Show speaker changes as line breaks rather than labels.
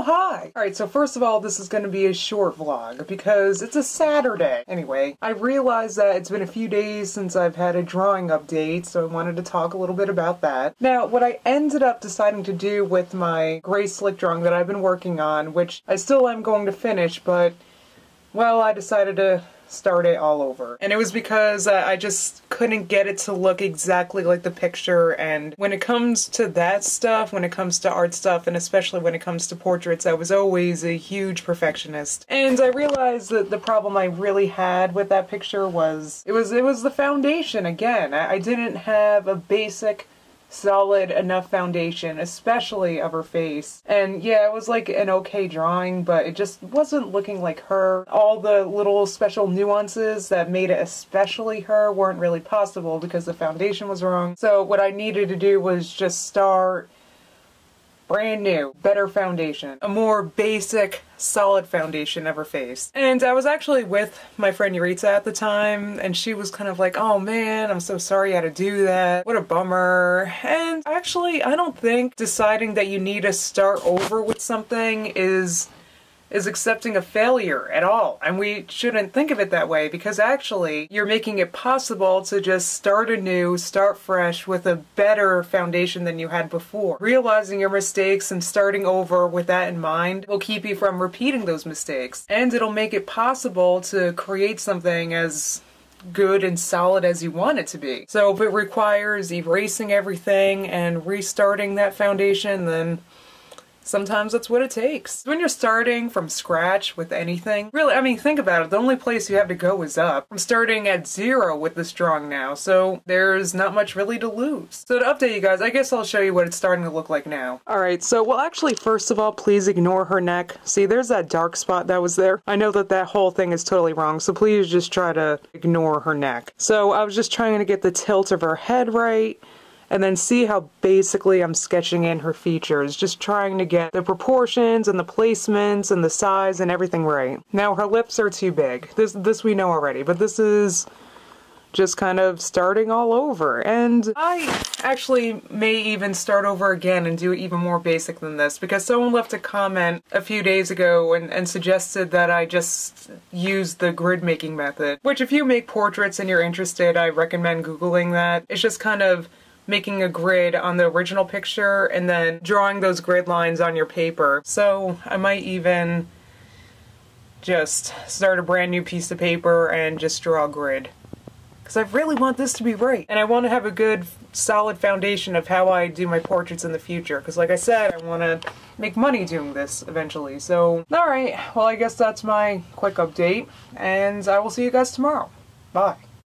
hi! Alright, so first of all, this is going to be a short vlog because it's a Saturday. Anyway, I realized that it's been a few days since I've had a drawing update, so I wanted to talk a little bit about that. Now, what I ended up deciding to do with my gray slick drawing that I've been working on, which I still am going to finish, but, well, I decided to start it all over. And it was because I just couldn't get it to look exactly like the picture, and when it comes to that stuff, when it comes to art stuff, and especially when it comes to portraits, I was always a huge perfectionist. And I realized that the problem I really had with that picture was it was the foundation again. I didn't have a basic solid enough foundation, especially of her face. And yeah, it was like an okay drawing, but it just wasn't looking like her. All the little special nuances that made it especially her weren't really possible because the foundation was wrong. So what I needed to do was just start brand new, better foundation. A more basic, solid foundation of her face. And I was actually with my friend Yuritsa at the time, and she was kind of like, oh man, I'm so sorry you had to do that. What a bummer. And actually, I don't think deciding that you need to start over with something is accepting a failure at all. And we shouldn't think of it that way, because actually you're making it possible to just start anew, start fresh with a better foundation than you had before. Realizing your mistakes and starting over with that in mind will keep you from repeating those mistakes. And it'll make it possible to create something as good and solid as you want it to be. So if it requires erasing everything and restarting that foundation, then sometimes that's what it takes. When you're starting from scratch with anything, really, I mean, think about it. The only place you have to go is up. I'm starting at 0 with this drawing now, so there's not much really to lose. So to update you guys, I guess I'll show you what it's starting to look like now. Alright, so, well, actually, first of all, please ignore her neck. See, there's that dark spot that was there. I know that that whole thing is totally wrong, so please just try to ignore her neck. So I was just trying to get the tilt of her head right, and then see how basically I'm sketching in her features, just trying to get the proportions and the placements and the size and everything right. Now her lips are too big. This we know already, but this is just kind of starting all over. And I actually may even start over again and do even more basic than this, because someone left a comment a few days ago and suggested that I just use the grid making method, which if you make portraits and you're interested, I recommend Googling that. It's just kind of making a grid on the original picture and then drawing those grid lines on your paper. So I might even just start a brand new piece of paper and just draw a grid, because I really want this to be right, and I want to have a good solid foundation of how I do my portraits in the future, because like I said, I want to make money doing this eventually. So alright, well, I guess that's my quick update, and I will see you guys tomorrow. Bye.